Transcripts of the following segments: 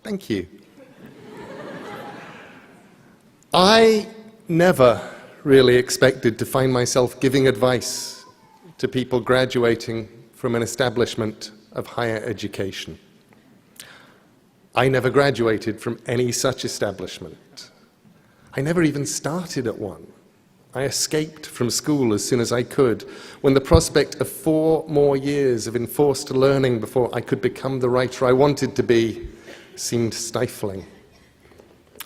Thank you. I never really expected to find myself giving advice to people graduating from an establishment of higher education. I never graduated from any such establishment. I never even started at one. I escaped from school as soon as I could, when the prospect of 4 more years of enforced learning before I could become the writer I wanted to be seemed stifling.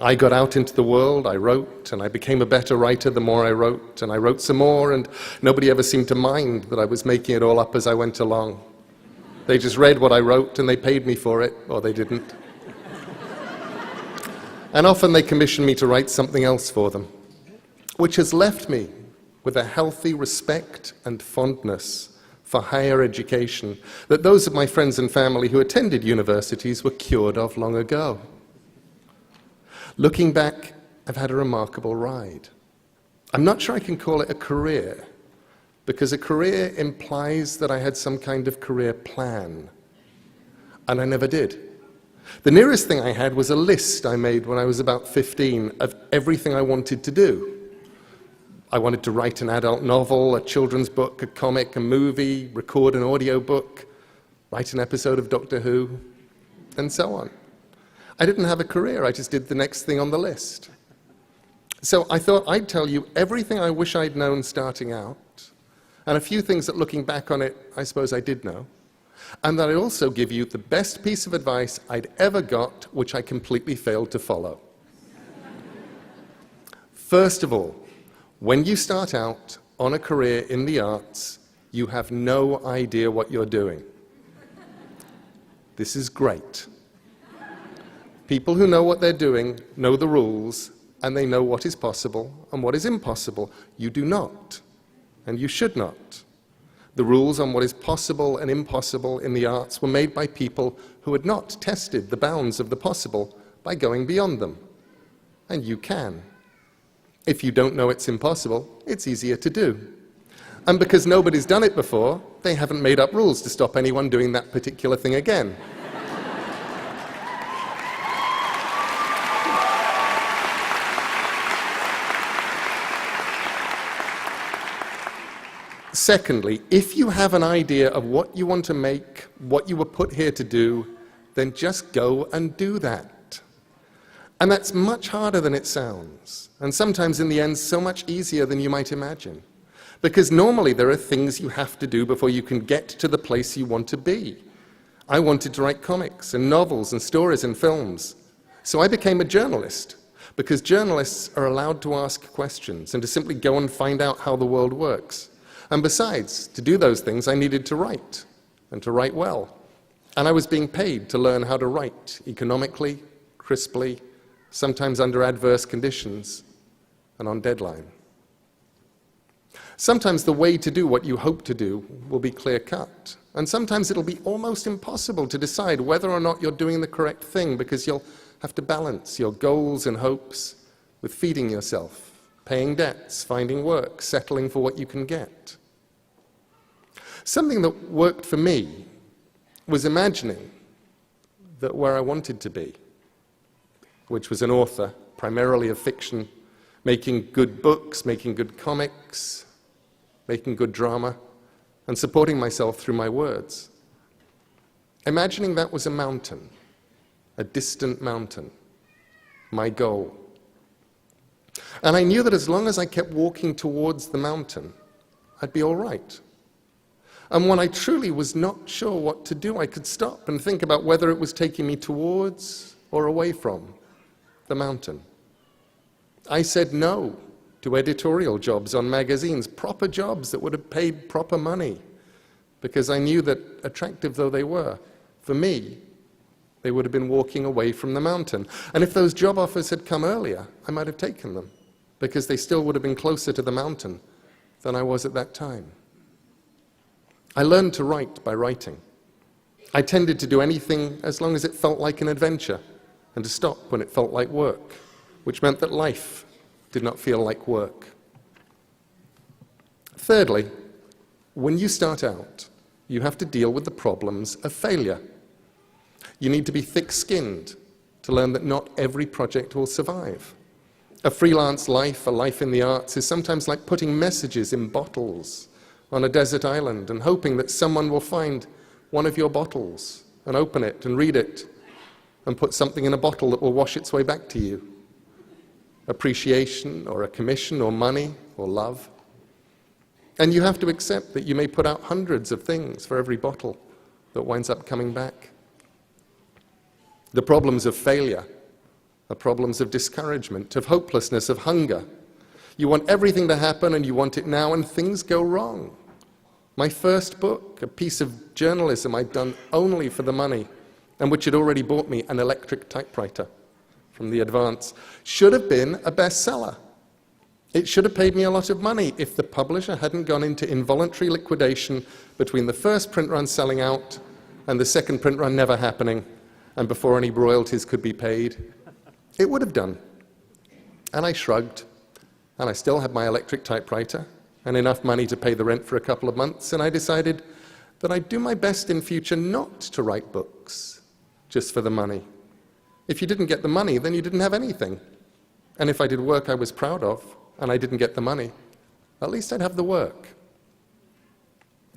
I got out into the world, I wrote, and I became a better writer the more I wrote, and I wrote some more, and nobody ever seemed to mind that I was making it all up as I went along. They just read what I wrote, and they paid me for it, or they didn't. And often they commissioned me to write something else for them, which has left me with a healthy respect and fondness for higher education that those of my friends and family who attended universities were cured of long ago. Looking back, I've had a remarkable ride. I'm not sure I can call it a career, because a career implies that I had some kind of career plan, and I never did. The nearest thing I had was a list I made when I was about 15 of everything I wanted to do. I wanted to write an adult novel, a children's book, a comic, a movie, record an audio book, write an episode of Doctor Who, and so on. I didn't have a career, I just did the next thing on the list. So I thought I'd tell you everything I wish I'd known starting out, and a few things that looking back on it, I suppose I did know. And that I'd also give you the best piece of advice I'd ever got, which I completely failed to follow. First of all, when you start out on a career in the arts, you have no idea what you're doing. This is great. People who know what they're doing know the rules, and they know what is possible and what is impossible. You do not, and you should not. The rules on what is possible and impossible in the arts were made by people who had not tested the bounds of the possible by going beyond them. And you can. If you don't know it's impossible, it's easier to do. And because nobody's done it before, they haven't made up rules to stop anyone doing that particular thing again. Secondly, if you have an idea of what you want to make, what you were put here to do, then just go and do that. And that's much harder than it sounds, and sometimes in the end so much easier than you might imagine. Because normally there are things you have to do before you can get to the place you want to be. I wanted to write comics and novels and stories and films, so I became a journalist, because journalists are allowed to ask questions and to simply go and find out how the world works. And besides, to do those things, I needed to write, and to write well. And I was being paid to learn how to write economically, crisply, sometimes under adverse conditions, and on deadline. Sometimes the way to do what you hope to do will be clear-cut, and sometimes it'll be almost impossible to decide whether or not you're doing the correct thing, because you'll have to balance your goals and hopes with feeding yourself, paying debts, finding work, settling for what you can get. Something that worked for me was imagining that where I wanted to be, which was an author, primarily of fiction, making good books, making good comics, making good drama, and supporting myself through my words. Imagining that was a mountain, a distant mountain, my goal. And I knew that as long as I kept walking towards the mountain, I'd be all right. And when I truly was not sure what to do, I could stop and think about whether it was taking me towards or away from the mountain. I said no to editorial jobs on magazines, proper jobs that would have paid proper money, because I knew that, attractive though they were, for me, they would have been walking away from the mountain. And if those job offers had come earlier, I might have taken them, because they still would have been closer to the mountain than I was at that time. I learned to write by writing. I tended to do anything as long as it felt like an adventure, and to stop when it felt like work, which meant that life did not feel like work. Thirdly, when you start out, you have to deal with the problems of failure. You need to be thick-skinned to learn that not every project will survive. A freelance life, a life in the arts, is sometimes like putting messages in bottles on a desert island and hoping that someone will find one of your bottles and open it and read it and put something in a bottle that will wash its way back to you. Appreciation or a commission or money or love. And you have to accept that you may put out hundreds of things for every bottle that winds up coming back. The problems of failure are problems of discouragement, of hopelessness, of hunger. You want everything to happen and you want it now, and things go wrong. My first book, a piece of journalism I'd done only for the money, and which had already bought me an electric typewriter from the Advance, should have been a bestseller. It should have paid me a lot of money if the publisher hadn't gone into involuntary liquidation between the first print run selling out and the second print run never happening, and before any royalties could be paid. It would have done. And I shrugged, and I still had my electric typewriter and enough money to pay the rent for a couple of months, and I decided that I'd do my best in future not to write books just for the money. If you didn't get the money, then you didn't have anything. And if I did work I was proud of, and I didn't get the money, at least I'd have the work.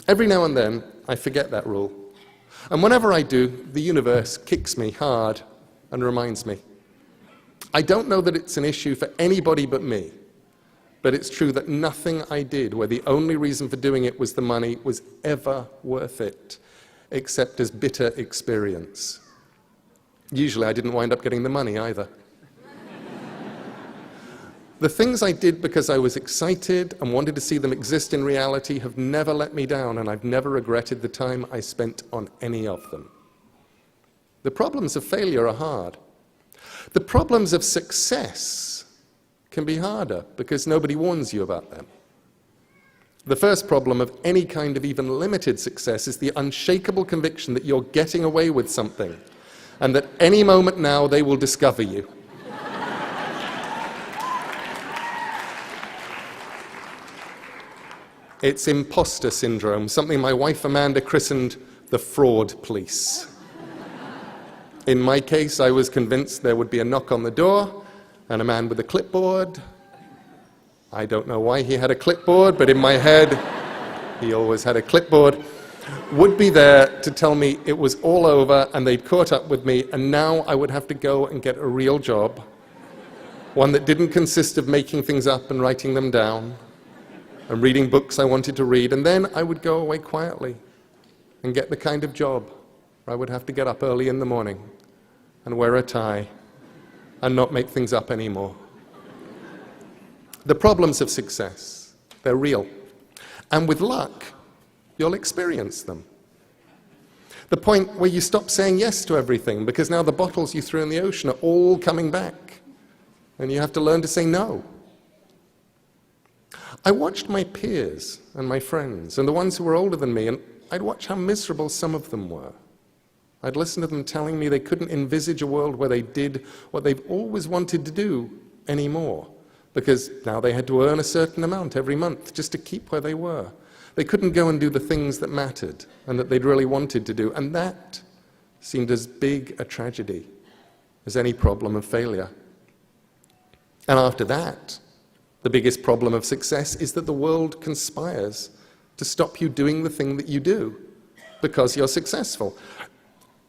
Every now and then, I forget that rule. And whenever I do, the universe kicks me hard and reminds me. I don't know that it's an issue for anybody but me, but it's true that nothing I did, where the only reason for doing it was the money, was ever worth it, except as bitter experience. Usually I didn't wind up getting the money either. The things I did because I was excited and wanted to see them exist in reality have never let me down, and I've never regretted the time I spent on any of them. The problems of failure are hard. The problems of success can be harder because nobody warns you about them. The first problem of any kind of even limited success is the unshakable conviction that you're getting away with something, and that any moment now they will discover you. It's imposter syndrome, something my wife Amanda christened the fraud police. In my case, I was convinced there would be a knock on the door and a man with a clipboard. I don't know why he had a clipboard, but in my head, he always had a clipboard, would be there to tell me it was all over and they'd caught up with me, and now I would have to go and get a real job, one that didn't consist of making things up and writing them down and reading books I wanted to read, and then I would go away quietly and get the kind of job where I would have to get up early in the morning and wear a tie and not make things up anymore. The problems of success, they're real. And with luck, you'll experience them. The point where you stop saying yes to everything because now the bottles you threw in the ocean are all coming back and you have to learn to say no. I watched my peers and my friends and the ones who were older than me, and I'd watch how miserable some of them were. I'd listen to them telling me they couldn't envisage a world where they did what they've always wanted to do anymore, because now they had to earn a certain amount every month just to keep where they were. They couldn't go and do the things that mattered and that they'd really wanted to do, and that seemed as big a tragedy as any problem of failure. And after that, the biggest problem of success is that the world conspires to stop you doing the thing that you do because you're successful.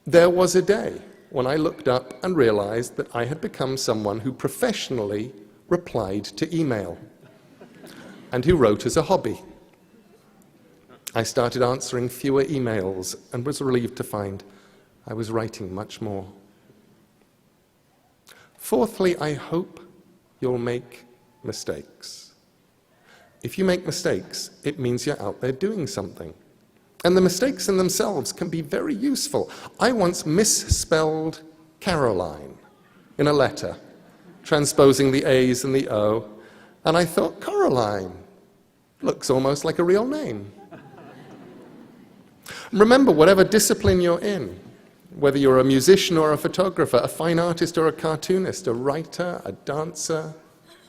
There was a day when I looked up and realized that I had become someone who professionally replied to email and who wrote as a hobby. I started answering fewer emails and was relieved to find I was writing much more. Fourthly, I hope you'll make mistakes. If you make mistakes, it means you're out there doing something. And the mistakes in themselves can be very useful. I once misspelled Caroline in a letter, transposing the A's and the O, and I thought, Coraline looks almost like a real name. Remember, whatever discipline you're in, whether you're a musician or a photographer, a fine artist or a cartoonist, a writer, a dancer,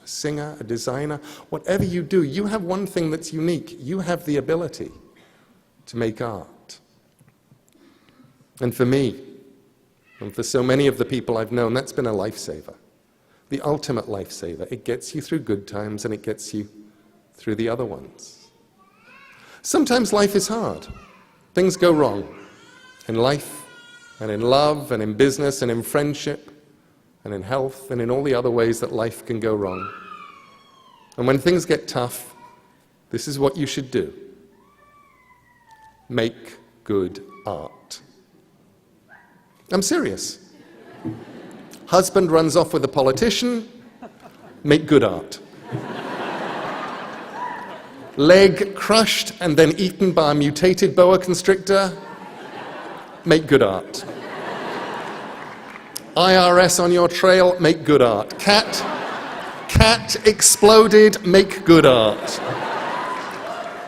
a singer, a designer, whatever you do, you have one thing that's unique. You have the ability to make art. And for me, And for so many of the people I've known, that's been a lifesaver. The ultimate lifesaver. It gets you through good times and it gets you through the other ones. Sometimes life is hard. Things go wrong in life and in love and in business and in friendship and in health and in all the other ways that life can go wrong. And when things get tough, this is what you should do. Make good art. I'm serious. Husband runs off with a politician, make good art. Leg crushed and then eaten by a mutated boa constrictor, make good art. IRS on your trail, make good art. Cat exploded, make good art.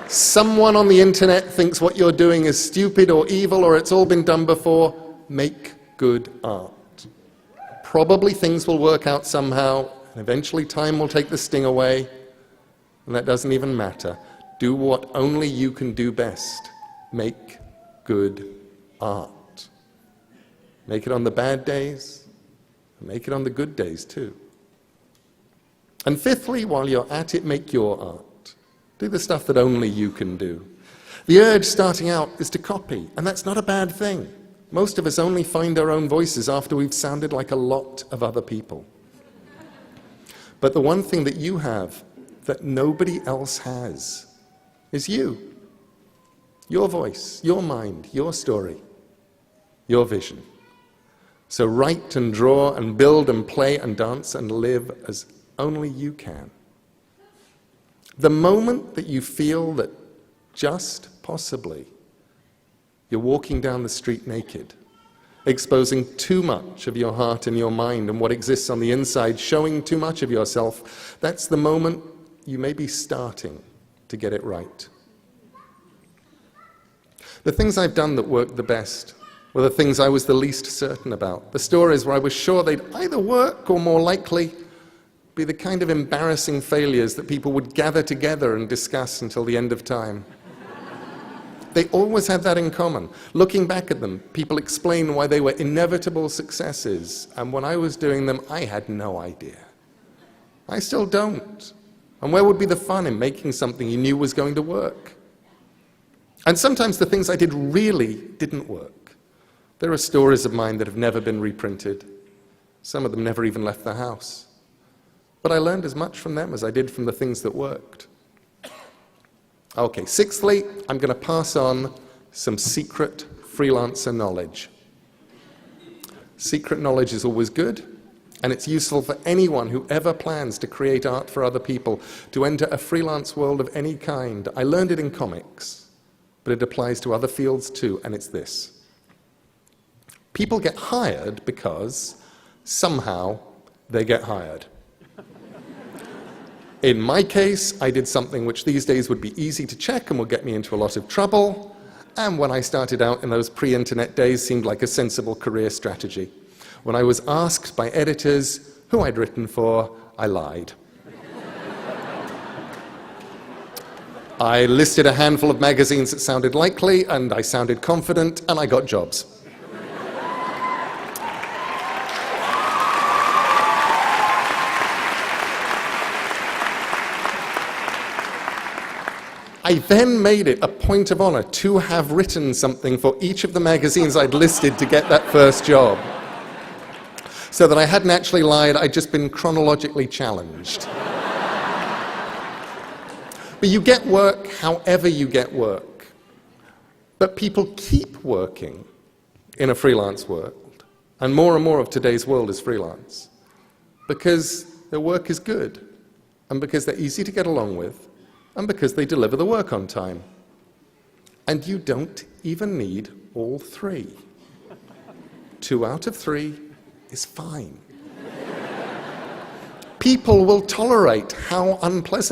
Someone on the internet thinks what you're doing is stupid or evil or it's all been done before, make good art. Probably things will work out somehow, and eventually time will take the sting away, and that doesn't even matter. Do what only you can do best. Make good art. Make it on the bad days, and make it on the good days too. And fifthly, while you're at it, make your art. Do the stuff that only you can do. The urge starting out is to copy, and that's not a bad thing. Most of us only find our own voices after we've sounded like a lot of other people. But the one thing that you have that nobody else has is you. Your voice, your mind, your story, your vision. So write and draw and build and play and dance and live as only you can. The moment that you feel that just possibly you're walking down the street naked, exposing too much of your heart and your mind and what exists on the inside, showing too much of yourself, that's the moment you may be starting to get it right. The things I've done that worked the best were the things I was the least certain about. The stories where I was sure they'd either work or more likely be the kind of embarrassing failures that people would gather together and discuss until the end of time. They always had that in common. Looking back at them, people explain why they were inevitable successes, and when I was doing them, I had no idea. I still don't. And where would be the fun in making something you knew was going to work? And sometimes the things I did really didn't work. There are stories of mine that have never been reprinted. Some of them never even left the house. But I learned as much from them as I did from the things that worked. Okay, sixthly, I'm going to pass on some secret freelancer knowledge. Secret knowledge is always good, and it's useful for anyone who ever plans to create art for other people, to enter a freelance world of any kind. I learned it in comics, but it applies to other fields too, and it's this. People get hired because somehow they get hired. In my case, I did something which these days would be easy to check and would get me into a lot of trouble, and when I started out in those pre-internet days seemed like a sensible career strategy. When I was asked by editors who I'd written for, I lied. I listed a handful of magazines that sounded likely, and I sounded confident, and I got jobs. I then made it a point of honor to have written something for each of the magazines I'd listed to get that first job. So that I hadn't actually lied, I'd just been chronologically challenged. But you get work however you get work. But people keep working in a freelance world. And more of today's world is freelance. Because their work is good. And because they're easy to get along with. And because they deliver the work on time. And you don't even need all three. 2 out of 3 is fine. People will tolerate how unpleasant